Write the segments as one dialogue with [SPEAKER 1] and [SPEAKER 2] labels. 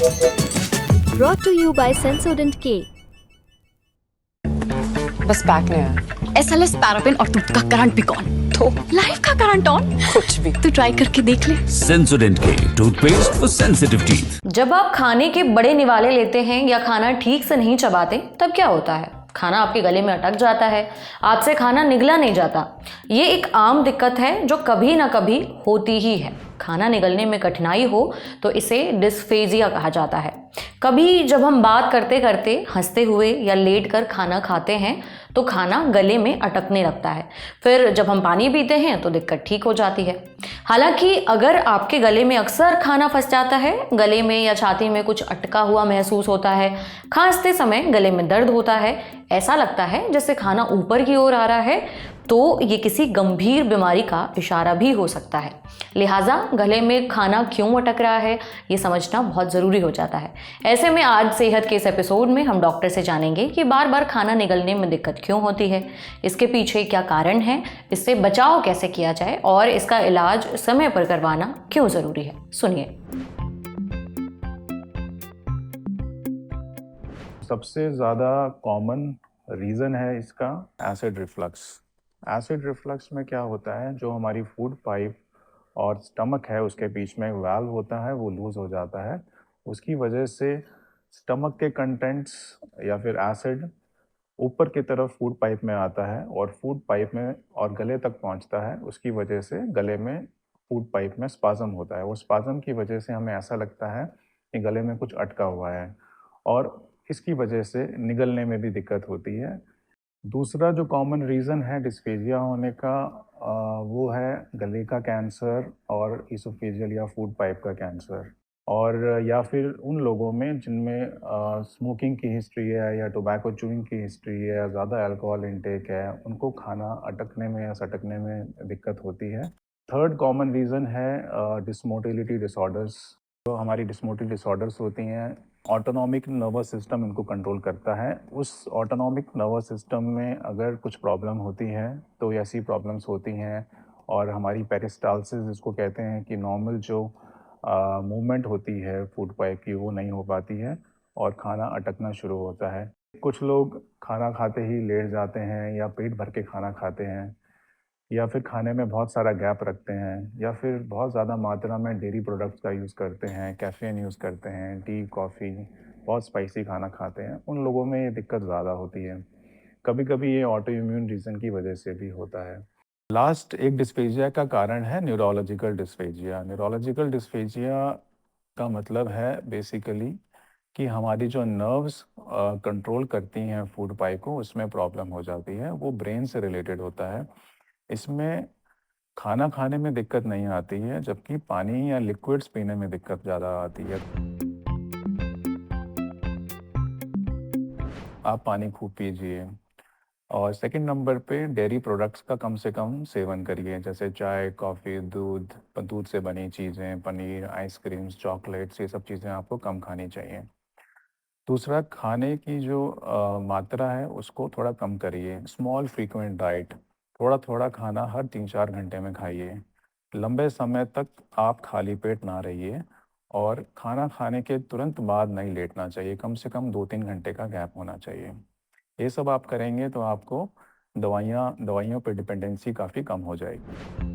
[SPEAKER 1] Brought to you by Sensodent K.
[SPEAKER 2] बस back नहीं आया।
[SPEAKER 3] SLS पैराफिन और दूध का करंट भी कौन? तो लाइफ का करंट ऑन।
[SPEAKER 2] कुछ भी।
[SPEAKER 3] तो ट्राई करके देख ले।
[SPEAKER 4] Sensodent K toothpaste for sensitive teeth.
[SPEAKER 5] जब आप खाने के बड़े निवाले लेते हैं या खाना ठीक से नहीं चबाते तब क्या होता है? खाना आपके गले में अटक जाता है, आपसे खाना निगला नहीं जाता। ये एक आम दिक्कत है जो कभी ना कभी होती ही है। खाना निगलने में कठिनाई हो तो इसे डिस्फेजिया कहा जाता है। कभी जब हम बात करते करते हंसते हुए या लेट कर खाना खाते हैं तो खाना गले में अटकने लगता है। फिर जब हम पानी पीते हैं तो दिक्कत ठीक हो जाती है। हालांकि अगर आपके गले में अक्सर खाना फंस जाता है, गले में या छाती में कुछ अटका हुआ महसूस होता है, खांसते समय गले में दर्द होता है, ऐसा लगता है जैसे खाना ऊपर की ओर आ रहा है, तो ये किसी गंभीर बीमारी का इशारा भी हो सकता है। लिहाजा गले में खाना क्यों अटक रहा है ये समझना बहुत ज़रूरी हो जाता है। ऐसे में आज सेहत के इस एपिसोड में हम डॉक्टर से जानेंगे कि बार बार खाना निगलने में दिक्कत क्यों होती है, इसके पीछे क्या कारण है, इससे बचाव कैसे किया जाए और इसका इलाज समय पर करवाना क्यों ज़रूरी है। सुनिए।
[SPEAKER 6] सबसे ज़्यादा कॉमन रीज़न है इसका एसिड रिफ्लक्स। एसिड रिफ्लक्स में क्या होता है, जो हमारी फूड पाइप और स्टमक है उसके बीच में वाल्व होता है, वो लूज़ हो जाता है। उसकी वजह से स्टमक के कंटेंट्स या फिर एसिड ऊपर की तरफ फूड पाइप में आता है और फूड पाइप में और गले तक पहुंचता है। उसकी वजह से गले में फूड पाइप में स्पाज़म होता है। वो स्पाज़म की वजह से हमें ऐसा लगता है कि गले में कुछ अटका हुआ है और इसकी वजह से निगलने में भी दिक्कत होती है। दूसरा जो कॉमन रीज़न है डिस्फेजिया होने का, वो है गले का कैंसर और इसोफेजियल या फूड पाइप का कैंसर, और या फिर उन लोगों में जिनमें स्मोकिंग की हिस्ट्री है या टोबैको च्यूइंग की हिस्ट्री है या ज़्यादा अल्कोहल इंटेक है, उनको खाना अटकने में या सटकने में दिक्कत होती है। थर्ड कॉमन रीज़न है डिसमोटिलिटी डिसऑर्डर्स। जो हमारी डिसमोटिलिटी डिसऑर्डर्स होती हैं, ऑटोनॉमिक नर्वस सिस्टम इनको कंट्रोल करता है। उस ऑटोनॉमिक नर्वस सिस्टम में अगर कुछ प्रॉब्लम होती है तो ऐसी प्रॉब्लम्स होती हैं और हमारी पेरिस्टाल्सिस जिसको कहते हैं कि नॉर्मल जो मूवमेंट होती है फूड पाइप की वो नहीं हो पाती है और खाना अटकना शुरू होता है। कुछ लोग खाना खाते ही लेट जाते हैं या पेट भर के खाना खाते हैं या फिर खाने में बहुत सारा गैप रखते हैं या फिर बहुत ज़्यादा मात्रा में डेयरी प्रोडक्ट्स का यूज़ करते हैं, कैफ़ीन यूज़ करते हैं, टी, कॉफ़ी, बहुत स्पाइसी खाना खाते हैं। उन लोगों में ये दिक्कत ज़्यादा होती है। कभी कभी ये ऑटो इम्यून रीज़न की वजह से भी होता है। लास्ट एक डिस्फेजिया का कारण है न्यूरोलॉजिकल डिस्फेजिया। न्यूरोलॉजिकल डिस्फेजिया का मतलब है बेसिकली कि हमारी जो नर्व्स कंट्रोल करती हैं फूड पाइप को, उसमें प्रॉब्लम हो जाती है। वो ब्रेन से रिलेटेड होता है। इसमें खाना खाने में दिक्कत नहीं आती है, जबकि पानी या लिक्विड्स पीने में दिक्कत ज़्यादा आती है। आप पानी खूब पीजिए और सेकंड नंबर पे डेयरी प्रोडक्ट्स का कम से कम सेवन करिए, जैसे चाय, कॉफ़ी, दूध से बनी चीज़ें, पनीर, आइसक्रीम्स, चॉकलेट्स, ये सब चीज़ें आपको कम खानी चाहिए। दूसरा, खाने की जो मात्रा है उसको थोड़ा कम करिए। स्मॉल फ्रीक्वेंट डाइट, थोड़ा थोड़ा खाना हर 3-4 घंटे में खाइए। लंबे समय तक आप खाली पेट ना रहिए और खाना खाने के तुरंत बाद नहीं लेटना चाहिए। कम से कम 2-3 घंटे का गैप होना चाहिए। ये सब आप करेंगे तो आपको दवाइयों पे डिपेंडेंसी काफ़ी कम हो जाएगी।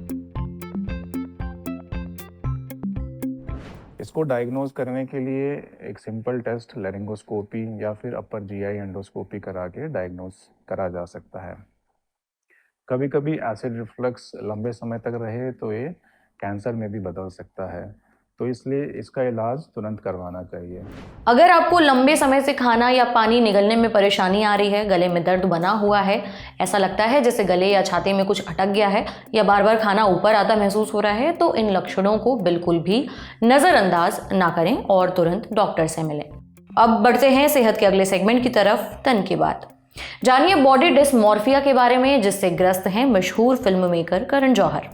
[SPEAKER 6] इसको डायग्नोज करने के लिए एक सिंपल टेस्ट लेरिंगोस्कोपी या फिर अपर जीआई एंडोस्कोपी करा के डायग्नोज करा जा सकता है। कभी कभी एसिड रिफ्लक्स लंबे समय तक रहे तो ये कैंसर में भी बदल सकता है, तो इसलिए इसका इलाज तुरंत करवाना चाहिए।
[SPEAKER 5] अगर आपको लंबे समय से खाना या पानी निगलने में परेशानी आ रही है, गले में दर्द बना हुआ है, ऐसा लगता है जैसे गले या छाती में कुछ अटक गया है या बार बार खाना ऊपर आता महसूस हो रहा है, तो इन लक्षणों को बिल्कुल भी नज़रअंदाज ना करें और तुरंत डॉक्टर से मिलें। अब बढ़ते हैं सेहत के अगले सेगमेंट की तरफ, तन की बात। जानिए बॉडी डिस्मॉर्फिया के बारे में, जिससे ग्रस्त हैं मशहूर film maker Karan Johar.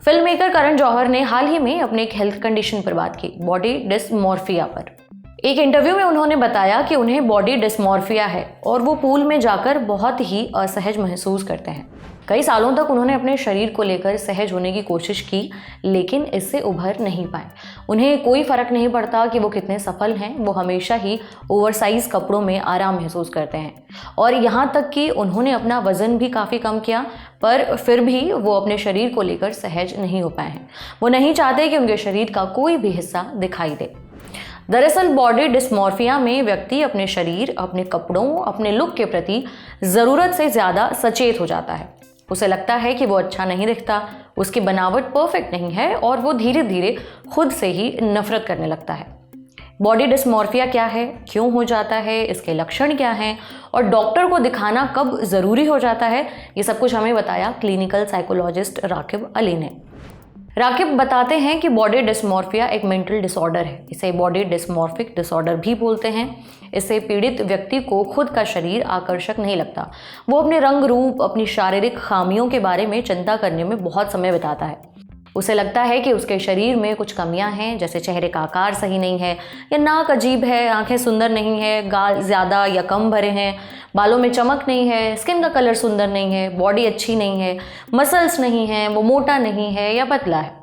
[SPEAKER 5] Film maker Karan Johar ने हाल ही में अपने एक हेल्थ कंडीशन पर बात की, बॉडी डिस्मॉर्फिया पर। एक इंटरव्यू में उन्होंने बताया कि उन्हें बॉडी डिस्मॉर्फिया है और वो पूल में जाकर बहुत ही असहज महसूस करते हैं। कई सालों तक उन्होंने अपने शरीर को लेकर सहज होने की कोशिश की, लेकिन इससे उभर नहीं पाए। उन्हें कोई फर्क नहीं पड़ता कि वो कितने सफल हैं, वो हमेशा ही ओवरसाइज कपड़ों में आराम महसूस करते हैं। और यहाँ तक कि उन्होंने अपना वजन भी काफ़ी कम किया, पर फिर भी वो अपने शरीर को लेकर सहज नहीं हो पाए हैं। वो नहीं चाहते कि उनके शरीर का कोई भी हिस्सा दिखाई दे। दरअसल बॉडी डिस्मॉर्फिया में व्यक्ति अपने शरीर, अपने कपड़ों, अपने लुक के प्रति ज़रूरत से ज़्यादा सचेत हो जाता है। उसे लगता है कि वो अच्छा नहीं दिखता, उसकी बनावट परफेक्ट नहीं है और वो धीरे धीरे खुद से ही नफरत करने लगता है। बॉडी डिस्मॉर्फिया क्या है, क्यों हो जाता है, इसके लक्षण क्या हैं और डॉक्टर को दिखाना कब ज़रूरी हो जाता है, ये सब कुछ हमें बताया क्लिनिकल साइकोलॉजिस्ट राकिब अली ने। राकिब बताते हैं कि बॉडी डिस्मॉर्फिया एक मेंटल डिसऑर्डर है। इसे बॉडी डिस्मॉर्फिक डिसऑर्डर भी बोलते हैं। इससे पीड़ित व्यक्ति को खुद का शरीर आकर्षक नहीं लगता। वो अपने रंग रूप, अपनी शारीरिक खामियों के बारे में चिंता करने में बहुत समय बिताता है। उसे लगता है कि उसके शरीर में कुछ कमियां हैं, जैसे चेहरे का आकार सही नहीं है या नाक अजीब है, आंखें सुंदर नहीं है, गाल ज़्यादा या कम भरे हैं, बालों में चमक नहीं है, स्किन का कलर सुंदर नहीं है, बॉडी अच्छी नहीं है, मसल्स नहीं हैं, वो मोटा नहीं है या पतला है।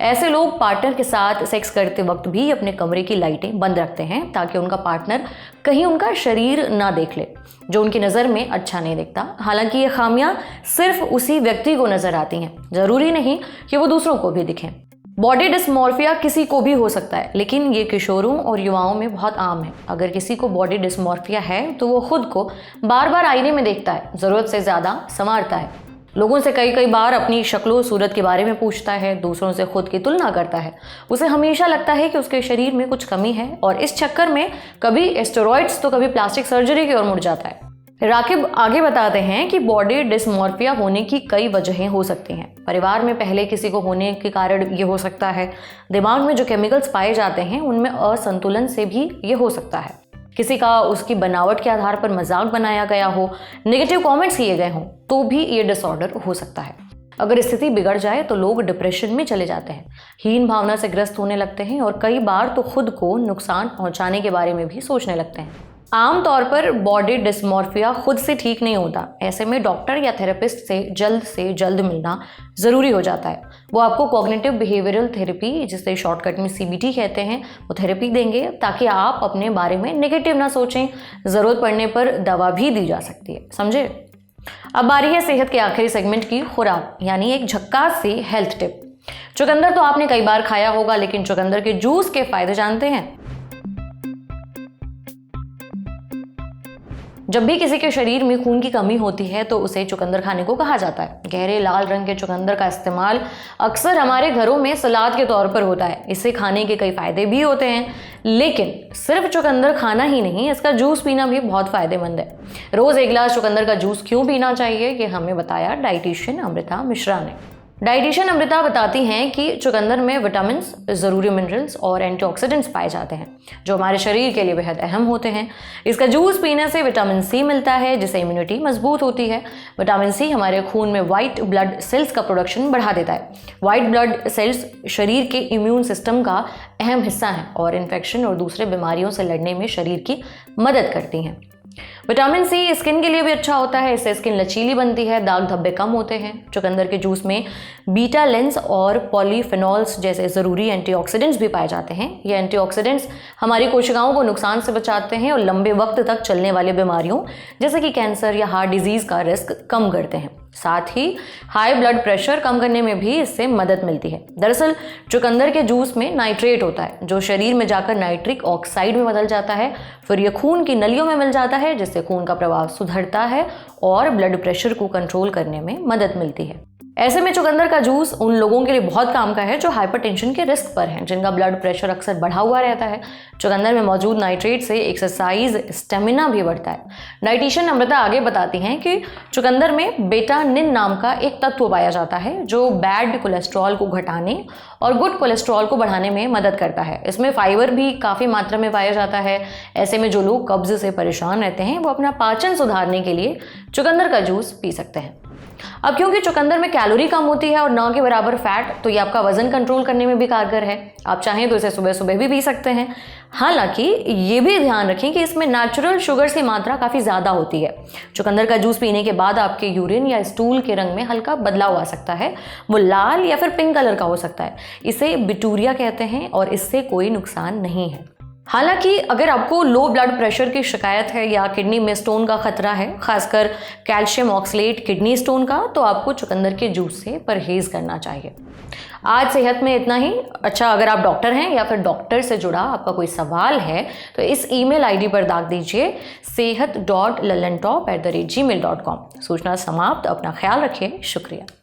[SPEAKER 5] ऐसे लोग पार्टनर के साथ सेक्स करते वक्त भी अपने कमरे की लाइटें बंद रखते हैं ताकि उनका पार्टनर कहीं उनका शरीर ना देख ले, जो उनकी नज़र में अच्छा नहीं दिखता। हालांकि ये खामियां सिर्फ उसी व्यक्ति को नज़र आती हैं, ज़रूरी नहीं कि वो दूसरों को भी दिखें। बॉडी डिस्मॉर्फिया किसी को भी हो सकता है, लेकिन ये किशोरों और युवाओं में बहुत आम है। अगर किसी को बॉडी डिस्मॉर्फिया है तो वो खुद को बार बार आईने में देखता है, ज़रूरत से ज़्यादा संवारता है, लोगों से कई बार अपनी शक्लो सूरत के बारे में पूछता है, दूसरों से खुद की तुलना करता है। उसे हमेशा लगता है कि उसके शरीर में कुछ कमी है और इस चक्कर में कभी स्टेरॉइड्स तो कभी प्लास्टिक सर्जरी की ओर मुड़ जाता है। राकिब आगे बताते हैं कि बॉडी डिस्मॉर्फिया होने की कई वजहें हो सकती हैं। परिवार में पहले किसी को होने के कारण ये हो सकता है। दिमाग में जो केमिकल्स पाए जाते हैं उनमें असंतुलन से भी ये हो सकता है। किसी का उसकी बनावट के आधार पर मजाक बनाया गया हो, नेगेटिव कमेंट्स किए गए हों, तो भी ये डिसऑर्डर हो सकता है। अगर स्थिति बिगड़ जाए तो लोग डिप्रेशन में चले जाते हैं, हीन भावना से ग्रस्त होने लगते हैं और कई बार तो खुद को नुकसान पहुंचाने के बारे में भी सोचने लगते हैं। आमतौर पर बॉडी डिस्मॉर्फिया खुद से ठीक नहीं होता। ऐसे में डॉक्टर या थेरेपिस्ट से जल्द मिलना ज़रूरी हो जाता है। वो आपको कॉग्निटिव बिहेवियरल थेरेपी, जिसे शॉर्टकट में CBT कहते हैं, वो थेरेपी देंगे ताकि आप अपने बारे में नेगेटिव ना सोचें। ज़रूरत पड़ने पर दवा भी दी जा सकती है, समझे। अब बारी है सेहत के आखिरी सेगमेंट की, खुराक, यानी एक झक्कास सी हेल्थ टिप। चुकंदर तो आपने कई बार खाया होगा, लेकिन चुकंदर के जूस के फायदे जानते हैं? जब भी किसी के शरीर में खून की कमी होती है तो उसे चुकंदर खाने को कहा जाता है। गहरे लाल रंग के चुकंदर का इस्तेमाल अक्सर हमारे घरों में सलाद के तौर पर होता है। इससे खाने के कई फायदे भी होते हैं, लेकिन सिर्फ चुकंदर खाना ही नहीं, इसका जूस पीना भी बहुत फायदेमंद है। रोज़ 1 गिलास चुकंदर का जूस क्यों पीना चाहिए, ये हमें बताया डाइटिशियन अमृता मिश्रा ने। डाइटिशियन अमृता बताती हैं कि चुकंदर में विटामिन, ज़रूरी मिनरल्स और एंटीऑक्सीडेंट्स पाए जाते हैं, जो हमारे शरीर के लिए बेहद अहम होते हैं। इसका जूस पीने से विटामिन C मिलता है, जिससे इम्यूनिटी मजबूत होती है। विटामिन C हमारे खून में वाइट ब्लड सेल्स का प्रोडक्शन बढ़ा देता है। वाइट ब्लड सेल्स शरीर के इम्यून सिस्टम का अहम हिस्सा हैं और इन्फेक्शन और दूसरे बीमारियों से लड़ने में शरीर की मदद करती हैं। विटामिन C स्किन के लिए भी अच्छा होता है, इससे स्किन लचीली बनती है, दाग धब्बे कम होते हैं। चुकंदर के जूस में बीटा लेंस और पॉलीफेनॉल्स जैसे ज़रूरी एंटीऑक्सीडेंट्स भी पाए जाते हैं। ये एंटीऑक्सीडेंट्स हमारी कोशिकाओं को नुकसान से बचाते हैं और लंबे वक्त तक चलने वाली बीमारियों जैसे कि कैंसर या हार्ट डिजीज़ का रिस्क कम करते हैं। साथ ही हाई ब्लड प्रेशर कम करने में भी इससे मदद मिलती है। दरअसल चुकंदर के जूस में नाइट्रेट होता है, जो शरीर में जाकर नाइट्रिक ऑक्साइड में बदल जाता है, फिर यह खून की नलियों में मिल जाता है, जिससे खून का प्रवाह सुधरता है और ब्लड प्रेशर को कंट्रोल करने में मदद मिलती है। ऐसे में चुकंदर का जूस उन लोगों के लिए बहुत काम का है जो हाइपरटेंशन के रिस्क पर हैं, जिनका ब्लड प्रेशर अक्सर बढ़ा हुआ रहता है। चुकंदर में मौजूद नाइट्रेट से एक्सरसाइज स्टेमिना भी बढ़ता है। डाइटिशियन अमृता आगे बताती हैं कि चुकंदर में बेटानिन नाम का एक तत्व पाया जाता है, जो बैड कोलेस्ट्रॉल को घटाने और गुड कोलेस्ट्रॉल को बढ़ाने में मदद करता है। इसमें फाइबर भी काफ़ी मात्रा में पाया जाता है। ऐसे में जो लोग कब्ज से परेशान रहते हैं वो अपना पाचन सुधारने के लिए चुकंदर का जूस पी सकते हैं। अब क्योंकि चुकंदर में कैलोरी कम होती है और ना के बराबर फैट, तो ये आपका वजन कंट्रोल करने में भी कारगर है। आप चाहें तो इसे सुबह सुबह भी पी सकते हैं। हालांकि ये भी ध्यान रखें कि इसमें नेचुरल शुगर की मात्रा काफ़ी ज़्यादा होती है। चुकंदर का जूस पीने के बाद आपके यूरिन या स्टूल के रंग में हल्का बदलाव आ सकता है, वो लाल या फिर पिंक कलर का हो सकता है। इसे बिटूरिया कहते हैं और इससे कोई नुकसान नहीं है। हालांकि अगर आपको लो ब्लड प्रेशर की शिकायत है या किडनी में स्टोन का खतरा है, खासकर कैल्शियम ऑक्सलेट किडनी स्टोन का, तो आपको चुकंदर के जूस से परहेज करना चाहिए। आज सेहत में इतना ही। अच्छा, अगर आप डॉक्टर हैं या फिर डॉक्टर से जुड़ा आपका कोई सवाल है तो इस ईमेल आईडी पर दाग दीजिए sehat.lalantop@gmail.com। सूचना समाप्त। अपना ख्याल रखिए। शुक्रिया।